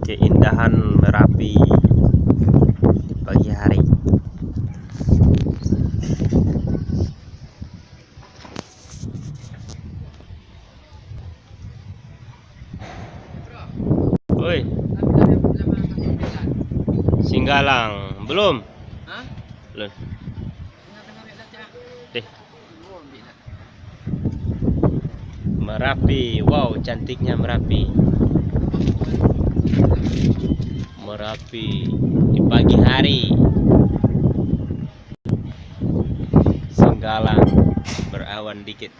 Keindahan Merapi di pagi hari. Woi, Singgalang belum? Hah? Belum. Deh. Merapi, wow, cantiknya Merapi. Merapi di pagi hari. Singgalang berawan dikit.